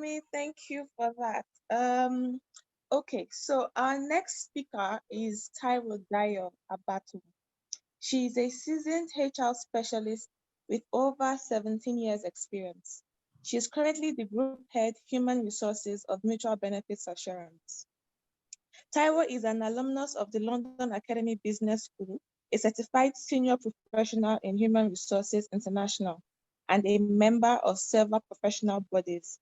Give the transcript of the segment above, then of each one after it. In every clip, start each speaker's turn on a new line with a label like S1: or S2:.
S1: Femi, thank you for that. Okay, so our next speaker is Taiwo Dayo Abatu. She is a seasoned HR specialist with over 17 years experience. She is currently the Group Head Human Resources of Mutual Benefits Assurance. Taiwo is an alumnus of the London Academy Business School, a certified senior professional in Human Resources International, and a member of several professional bodies.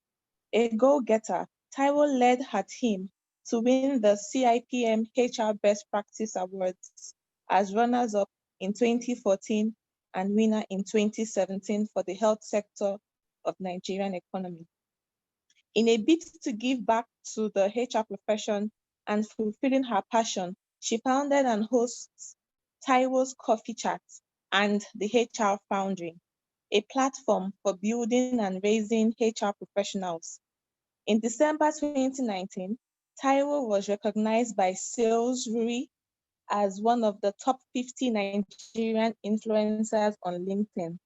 S1: A go-getter, Taiwo led her team to win the CIPM HR Best Practice Awards as runners-up in 2014 and winner in 2017 for the health sector of Nigerian economy. In a bid to give back to the HR profession and fulfilling her passion, she founded and hosts Taiwo's Coffee Chat and the HR Foundry, a platform for building and raising HR professionals. In December 2019, Taiwo was recognized by Sales Rui as one of the top 50 Nigerian influencers on LinkedIn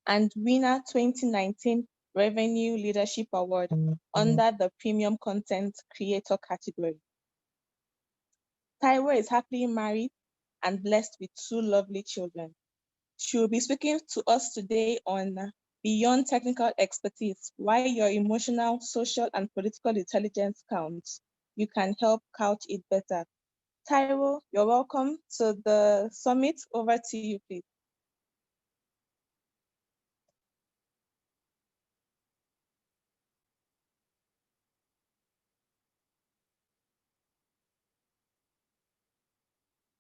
S1: and winner 2019 Revenue Leadership Award under the Premium Content Creator category. Taiwo is happily married and blessed with 2 lovely children. She will be speaking to us today on Beyond Technical Expertise, why your emotional, social, and political intelligence counts. You can help couch it better. Taiwo, you're welcome to the summit. Over to you, please.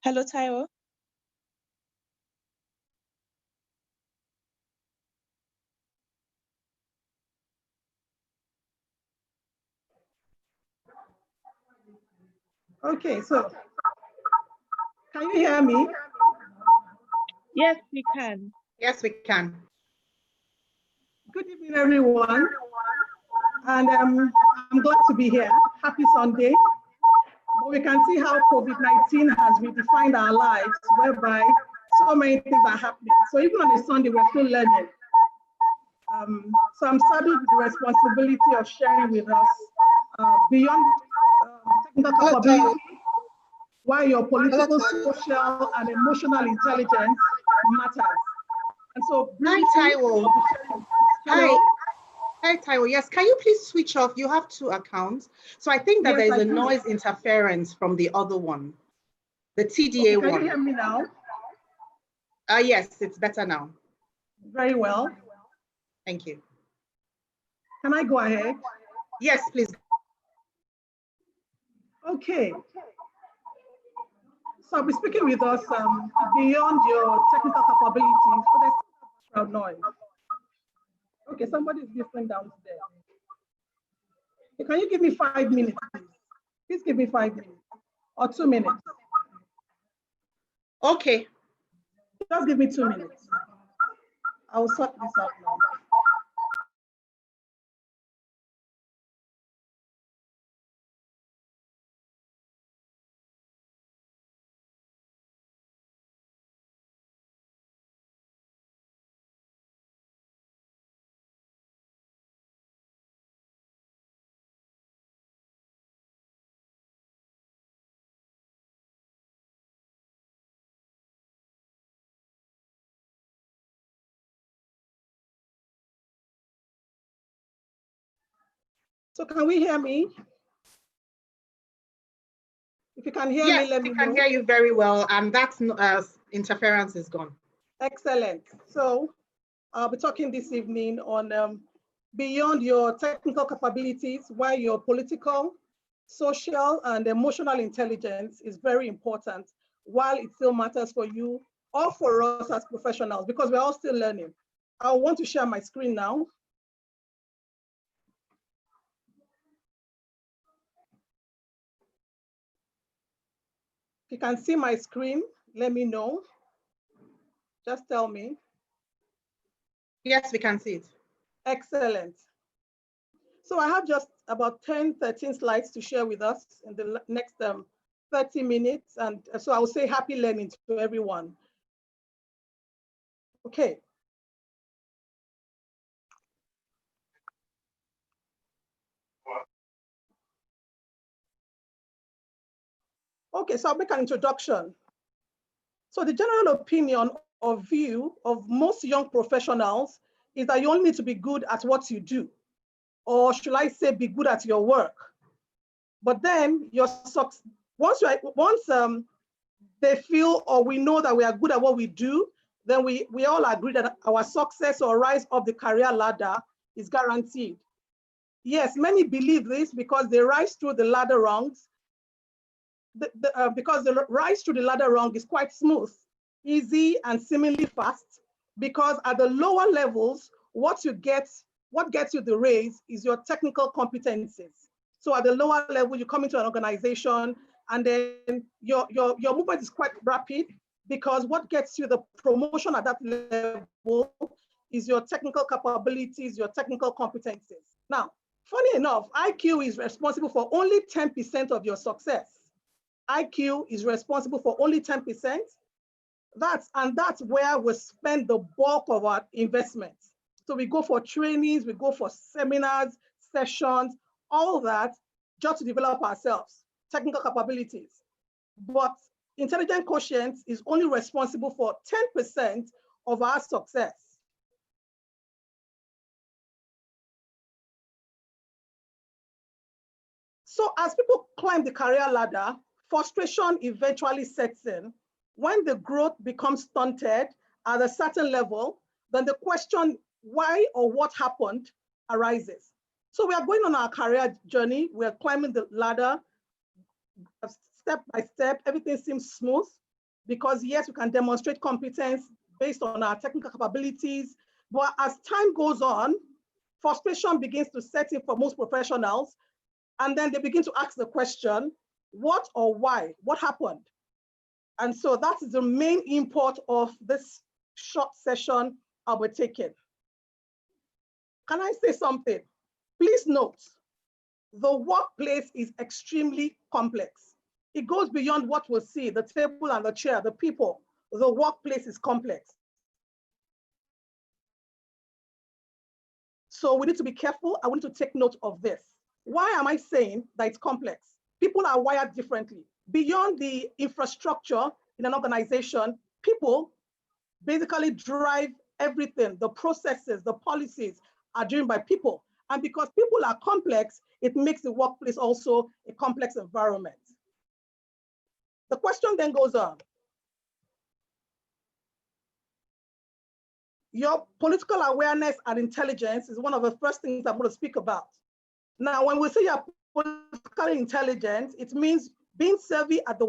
S1: Hello, Taiwo.
S2: Okay, so can you hear me?
S1: Yes, we can.
S3: Yes, we can.
S2: Good evening, everyone. And I'm glad to be here. Happy Sunday. But we can see how COVID-19 has redefined our lives, whereby so many things are happening. So even on a Sunday, we're still learning. So I'm saddled with the responsibility of sharing with us beyond technical capability, why your political, social, and emotional intelligence matters. And so,
S3: hi, Taiwo. Hi, Taiwo. Yes, can you please switch off? You have 2 accounts. So I think that there's a noise interference from the other one, the TDA one.
S2: Can you hear me now?
S3: Yes, it's better now.
S2: Very well.
S3: Thank you.
S2: Can I go ahead?
S3: Yes, please.
S2: Okay. So I'll be speaking with us beyond your technical capabilities, but there's background noise. Okay, somebody's listening downstairs. Can you give me 5 minutes, please? Please give me 5 minutes or 2 minutes.
S3: Okay.
S2: Just give me 2 minutes. I will sort this out now. So can we hear me? If you can hear me, let me know.
S3: Yes, we can hear you very well, and that interference is gone.
S2: Excellent. So I'll be talking this evening on beyond your technical capabilities, why your political, social, and emotional intelligence is very important, while it still matters for you or for us as professionals, because we're all still learning. I want to share my screen now. If you can see my screen, let me know. Just tell me.
S3: Yes, we can see it.
S2: Excellent. So I have just about 10, 13 slides to share with us in the next 30 minutes. And so I will say happy learning to everyone. Okay. Okay, so I'll make an introduction. So the general opinion or view of most young professionals is that you only need to be good at what you do, or should I say be good at your work. But then once they feel or we know that we are good at what we do, then we all agree that our success or rise up the career ladder is guaranteed. Yes, many believe this because they rise through the ladder rungs. Because the rise through the ladder rung is quite smooth, easy, and seemingly fast. Because at the lower levels, what gets you the raise is your technical competencies. So at the lower level, you come into an organization, and then your movement is quite rapid, because what gets you the promotion at that level is your technical capabilities, your technical competencies. Now, funny enough, IQ is responsible for only 10% of your success. IQ is responsible for only 10%. That's where we spend the bulk of our investments. So we go for trainings, we go for seminars, sessions, all that, just to develop ourselves, technical capabilities. But intelligent quotient is only responsible for 10% of our success. So as people climb the career ladder, frustration eventually sets in. When the growth becomes stunted at a certain level, then the question why or what happened arises. So we are going on our career journey. We are climbing the ladder step by step. Everything seems smooth because yes, we can demonstrate competence based on our technical capabilities. But as time goes on, frustration begins to set in for most professionals. And then they begin to ask the question, what or why? What happened? And so that is the main import of this short session I'll be taking. Can I say something? Please note, the workplace is extremely complex. It goes beyond what we see, the table and the chair, the people. The workplace is complex. So we need to be careful. I want to take note of this. Why am I saying that it's complex? People are wired differently. Beyond the infrastructure in an organization, people basically drive everything. The processes, the policies are driven by people. And because people are complex, it makes the workplace also a complex environment. The question then goes on. Your political awareness and intelligence is one of the first things I'm going to speak about. Now, when we say you're politically intelligent, it means being savvy at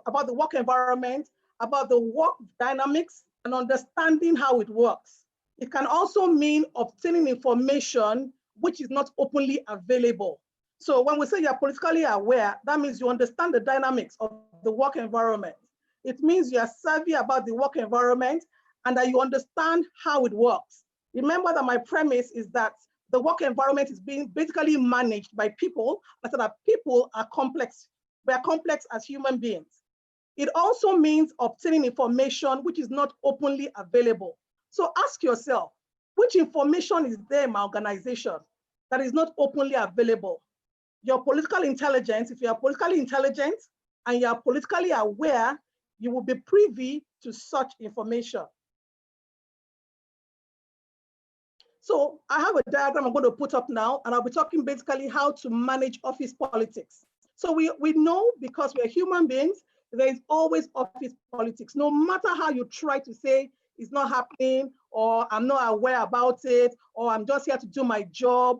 S2: about the work environment, about the work dynamics, and understanding how it works. It can also mean obtaining information which is not openly available. So when we say you're politically aware, that means you understand the dynamics of the work environment. It means you are savvy about the work environment and that you understand how it works. Remember that my premise is that the work environment is being basically managed by people, but that people are complex. We are complex as human beings. It also means obtaining information which is not openly available. So ask yourself, which information is there in my organization that is not openly available? Your political intelligence, if you are politically intelligent and you are politically aware, you will be privy to such information. So I have a diagram I'm going to put up now, and I'll be talking basically how to manage office politics. So we know, because we're human beings, there is always office politics. No matter how you try to say it's not happening, or I'm not aware about it, or I'm just here to do my job,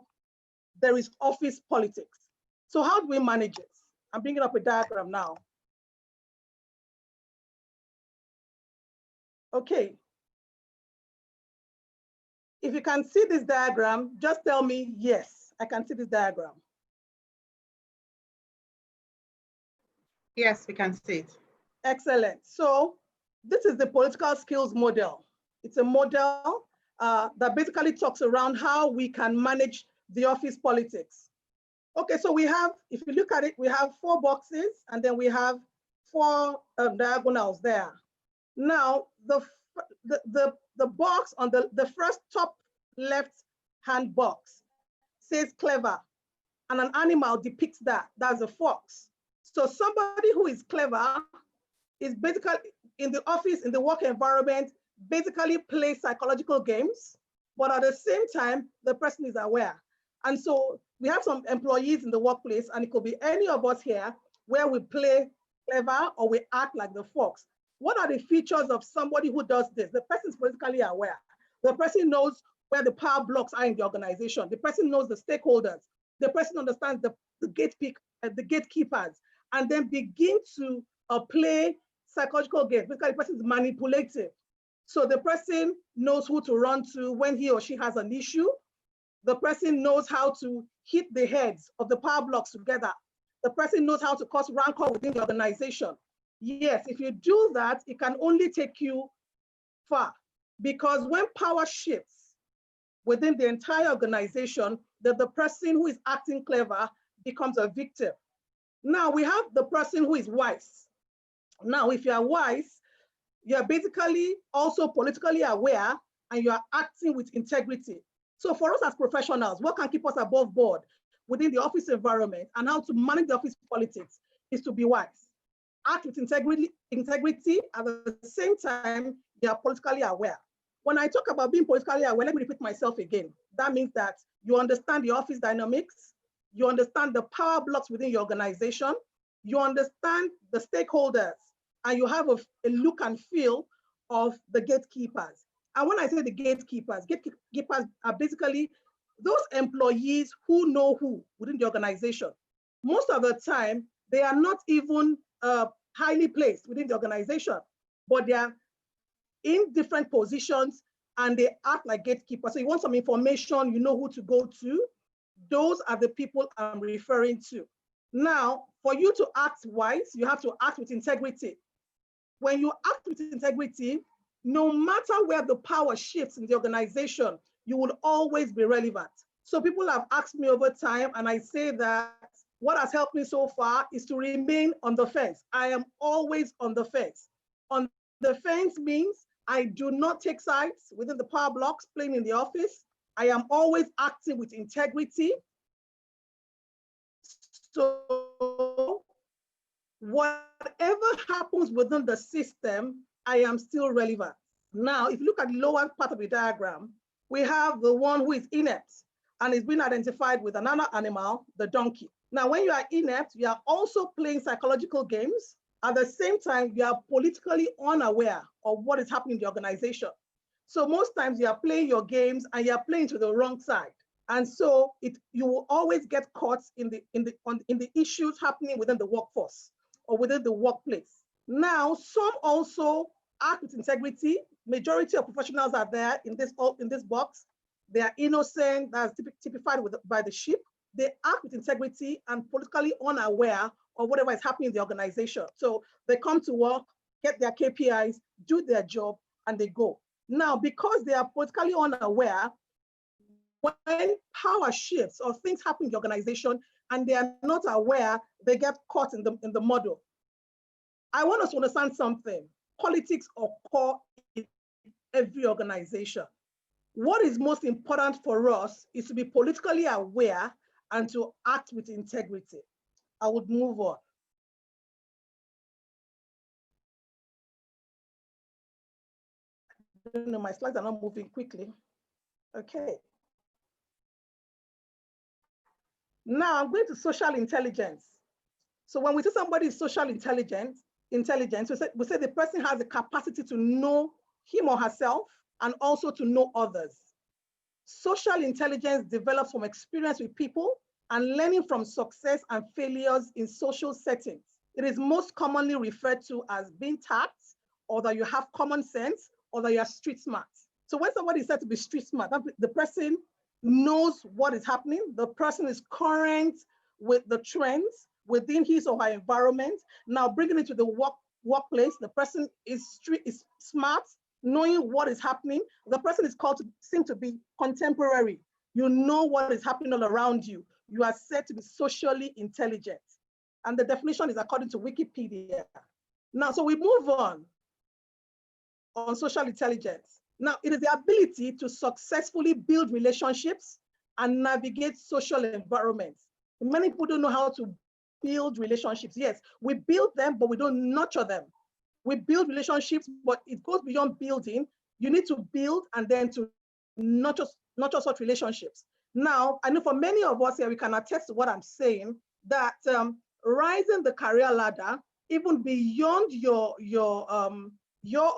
S2: there is office politics. So how do we manage it? I'm bringing up a diagram now. Okay. If you can see this diagram, just tell me, yes, I can see this diagram.
S3: Yes, we can see it.
S2: Excellent. So this is the political skills model. It's a model that basically talks around how we can manage the office politics. Okay, so we have, if you look at it, we have 4 boxes and then we have 4 diagonals there. Now, the box on the first top left-hand box says clever, and an animal depicts that. That's a fox. So somebody who is clever is basically in the office, in the work environment, basically plays psychological games, but at the same time, the person is aware. And so we have some employees in the workplace, and it could be any of us here, where we play clever or we act like the fox. What are the features of somebody who does this? The person is politically aware. The person knows where the power blocks are in the organization. The person knows the stakeholders. The person understands the gatekeepers, and then begin to play psychological games. Because the person is manipulative. So the person knows who to run to when he or she has an issue. The person knows how to hit the heads of the power blocks together. The person knows how to cause rancor within the organization. Yes, if you do that, it can only take you far, because when power shifts within the entire organization, that the person who is acting clever becomes a victim. Now we have the person who is wise. Now, if you are wise, you're basically also politically aware and you are acting with integrity. So for us as professionals, what can keep us above board within the office environment and how to manage the office politics is to be wise. Act with integrity, at the same time, you are politically aware. When I talk about being politically aware, let me repeat myself again. That means that you understand the office dynamics, you understand the power blocks within your organization, you understand the stakeholders, and you have a look and feel of the gatekeepers. And when I say the gatekeepers are basically those employees who know who within the organization. Most of the time, they are not even highly placed within the organization, but they are in different positions and they act like gatekeepers. So you want some information, you know who to go to. Those are the people I'm referring to. Now, for you to act wise, you have to act with integrity. When you act with integrity, no matter where the power shifts in the organization, you will always be relevant. So people have asked me over time, and I say that what has helped me so far is to remain on the fence. I am always on the fence. On the fence means I do not take sides within the power blocks playing in the office. I am always acting with integrity. So whatever happens within the system, I am still relevant. Now, if you look at the lower part of the diagram, we have the one who is inept and is being identified with another animal, the donkey. Now, when you are inept, you are also playing psychological games. At the same time, you are politically unaware of what is happening in the organization. So most times you are playing your games and you are playing to the wrong side. And so you will always get caught in the issues happening within the workforce or within the workplace. Now, some also act with integrity. Majority of professionals are there in this box. They are innocent, that's typified by the sheep. They act with integrity and politically unaware of whatever is happening in the organization. So they come to work, get their KPIs, do their job, and they go. Now, because they are politically unaware, when power shifts or things happen in the organization and they are not aware, they get caught in the model. I want us to understand something. Politics occur in every organization. What is most important for us is to be politically aware and to act with integrity. I would move on. I don't know, my slides are not moving quickly. Okay. Now I'm going to social intelligence. So when we say somebody is social intelligence, we say the person has the capacity to know him or herself and also to know others. Social intelligence develops from experience with people and learning from success and failures in social settings. It is most commonly referred to as being tact, or that you have common sense, or that you are street smart. So when somebody is said to be street smart, the person knows what is happening, the person is current with the trends within his or her environment. Now bringing it to the workplace, the person is smart, knowing what is happening. The person is called to seem to be contemporary. You know what is happening all around you. You are said to be socially intelligent. And the definition is according to Wikipedia. Now, so we move on social intelligence. Now, it is the ability to successfully build relationships and navigate social environments. Many people don't know how to build relationships. Yes, we build them, but we don't nurture them. We build relationships, but it goes beyond building. You need to build and then to nurture such relationships. Now, I know for many of us here, we can attest to what I'm saying, that rising the career ladder, even beyond your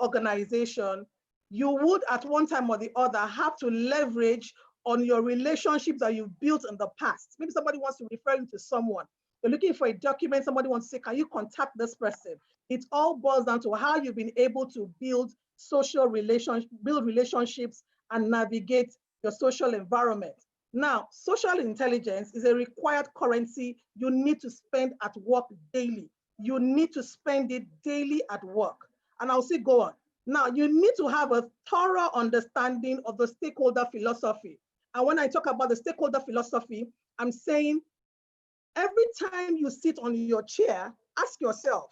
S2: organization, you would at one time or the other have to leverage on your relationships that you've built in the past. Maybe somebody wants to refer you to someone. You're looking for a document, somebody wants to say, can you contact this person? It all boils down to how you've been able to build relationships and navigate your social environment. Now, social intelligence is a required currency you need to spend at work daily. You need to spend it daily at work. And I'll say go on. Now, you need to have a thorough understanding of the stakeholder philosophy. And when I talk about the stakeholder philosophy, I'm saying every time you sit on your chair, ask yourself,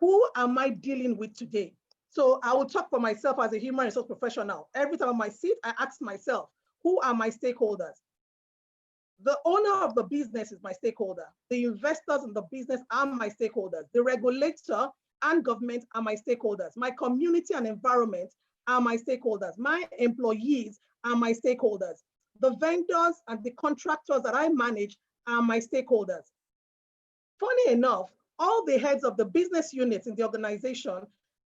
S2: who am I dealing with today? So I will talk for myself as a human resource professional. Every time on my seat, I ask myself, who are my stakeholders? The owner of the business is my stakeholder. The investors in the business are my stakeholders. The regulator and government are my stakeholders. My community and environment are my stakeholders. My employees are my stakeholders. The vendors and the contractors that I manage are my stakeholders. Funny enough, all the heads of the business units in the organization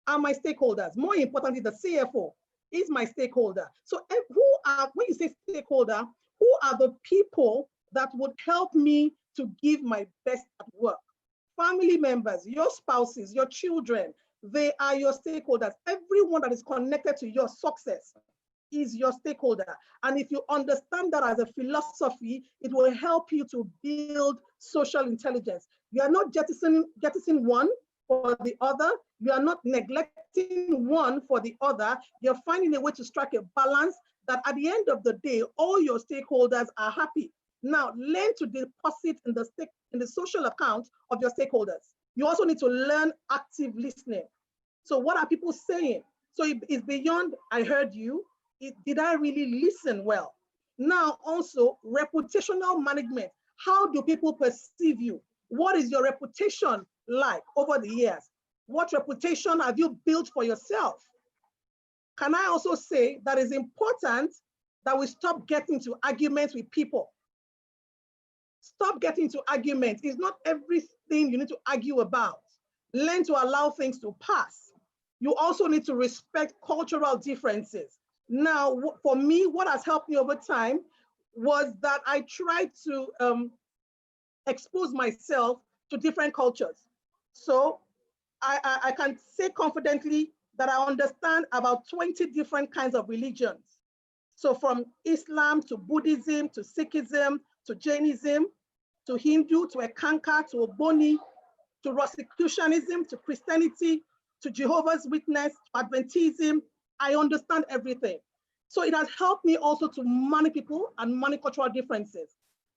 S2: are my stakeholders. More importantly, the CFO is my stakeholder. So when you say stakeholder, who are the people that would help me to give my best at work? Family members, your spouses, your children, they are your stakeholders. Everyone that is connected to your success is your stakeholder. And if you understand that as a philosophy, it will help you to build social intelligence. You are not jettisoning one for the other. You are not neglecting one for the other. You're finding a way to strike a balance that at the end of the day, all your stakeholders are happy. Now, learn to deposit in the social account of your stakeholders. You also need to learn active listening. So what are people saying? So it's beyond, I heard you. Did I really listen well? Now, also reputational management. How do people perceive you? What is your reputation like over the years? What reputation have you built for yourself? Can I also say that it's important that we stop getting into arguments with people? Stop getting into arguments. It's not everything you need to argue about. Learn to allow things to pass. You also need to respect cultural differences. Now, for me, what has helped me over time was that I tried to expose myself to different cultures. So I can say confidently that I understand about 20 different kinds of religions. So from Islam to Buddhism to Sikhism to Jainism to Hindu to Ekankar to Ogboni to Rosicrucianism to Christianity to Jehovah's Witness to Adventism. I understand everything. So it has helped me also to manage people and manage cultural differences.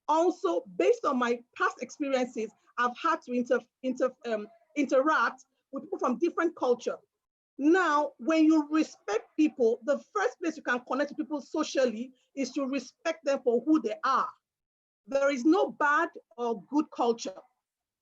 S2: Also, based on my past experiences, I've had to interact with people from different cultures. Now, when you respect people, the first place you can connect to people socially is to respect them for who they are. There is no bad or good culture.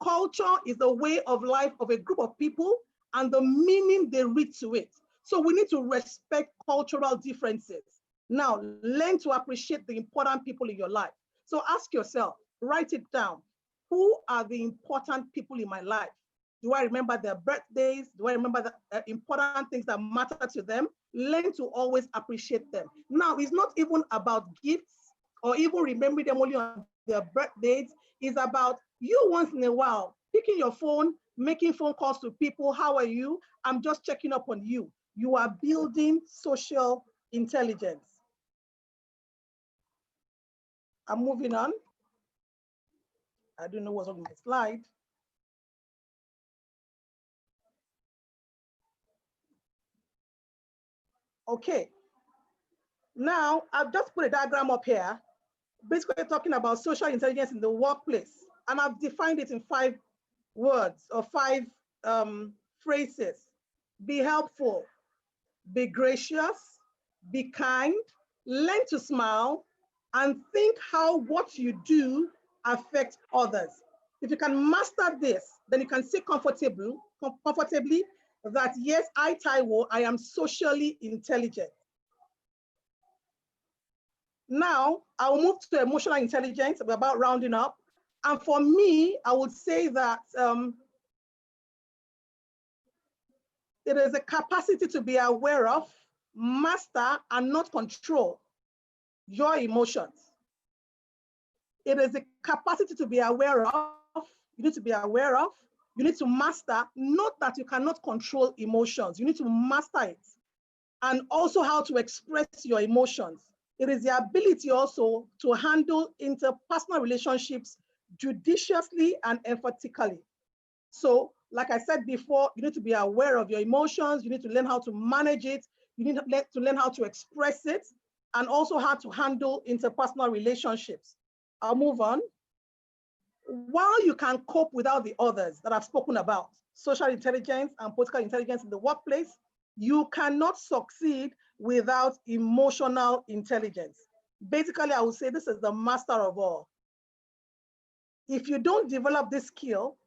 S2: Culture is the way of life of a group of people and the meaning they read to it. So we need to respect cultural differences. Now, learn to appreciate the important people in your life. So ask yourself, write it down. Who are the important people in my life? Do I remember their birthdays? Do I remember the important things that matter to them? Learn to always appreciate them. Now, it's not even about gifts or even remembering them only on their birthdays. It's about you once in a while, picking your phone, making phone calls to people. How are you? I'm just checking up on you. You are building social intelligence. I'm moving on. I don't know what's on my slide. Okay. Now, I've just put a diagram up here, basically talking about social intelligence in the workplace. And I've defined it in 5 words or 5 phrases. Be helpful, be gracious, be kind, learn to smile, and think how what you do affects others. If you can master this, then you can say comfortably that yes, Taiwo, I am socially intelligent. Now, I'll move to emotional intelligence. We're about rounding up. And for me, I would say that it is a capacity to be aware of, master, and not control your emotions. It is a capacity to be aware of, you need to be aware of, you need to master, not that you cannot control emotions, you need to master it, and also how to express your emotions. It is the ability also to handle interpersonal relationships judiciously and emphatically. So, like I said before, you need to be aware of your emotions, you need to learn how to manage it, you need to learn how to express it, and also how to handle interpersonal relationships. I'll move on. While you can cope without the others that I've spoken about, social intelligence and political intelligence in the workplace, you cannot succeed without emotional intelligence. Basically, I would say this is the master of all. If you don't develop this skill,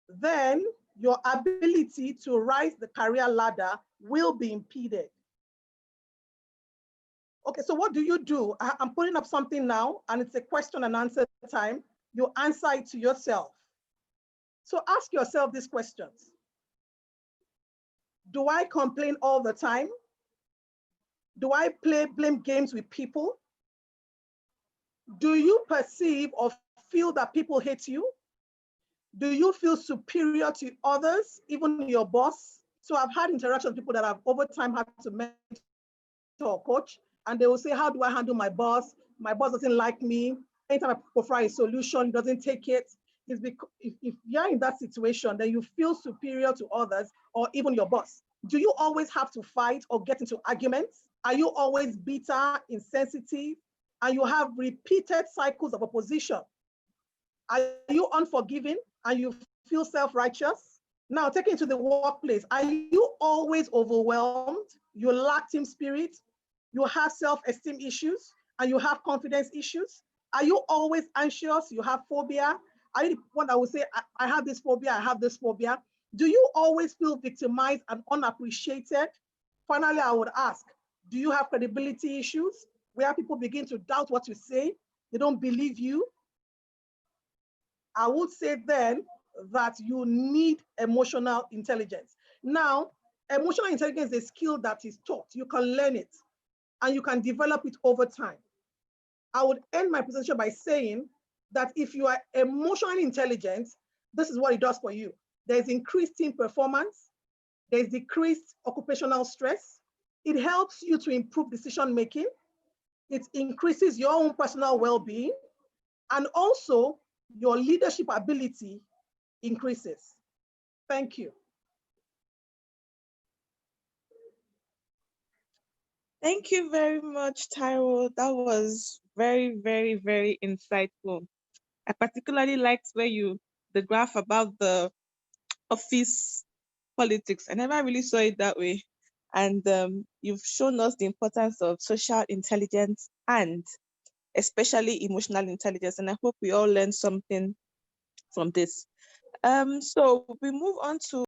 S2: then your ability to rise the career ladder will be impeded. Okay, so what do? I'm putting up something now, and it's a question and answer time. You answer it to yourself. So ask yourself these questions. Do I complain all the time? Do I play blame games with people? Do you perceive or feel that people hate you? Do you feel superior to others, even your boss? So I've had interactions with people that I've over time had to mentor or coach, and they will say, how do I handle my boss? My boss doesn't like me. Anytime I provide a solution, he doesn't take it. It's because if you're in that situation, then you feel superior to others or even your boss. Do you always have to fight or get into arguments? Are you always bitter, insensitive, and you have repeated cycles of opposition? Are you unforgiving and you feel self-righteous? Now, taking to the workplace, are you always overwhelmed? You lack team spirit, you have self-esteem issues, and you have confidence issues? Are you always anxious? You have phobia? Are you the one that will say, I have this phobia, I have this phobia? Do you always feel victimized and unappreciated? Finally, I would ask, do you have credibility issues where people begin to doubt what you say? They don't believe you? I would say then that you need emotional intelligence. Now, emotional intelligence is a skill that is taught. You can learn it and you can develop it over time. I would end my presentation by saying that if you are emotionally intelligent, this is what it does for you. There's increased team performance, there's decreased occupational stress, it helps you to improve decision making, it increases your own personal well-being, and also your leadership ability increases. Thank you.
S1: Thank you very much, Taiwo. That was very, very, very insightful. I particularly liked the graph about the office politics. I never really saw it that way. And you've shown us the importance of social intelligence and especially emotional intelligence. And I hope we all learned something from this. So we move on to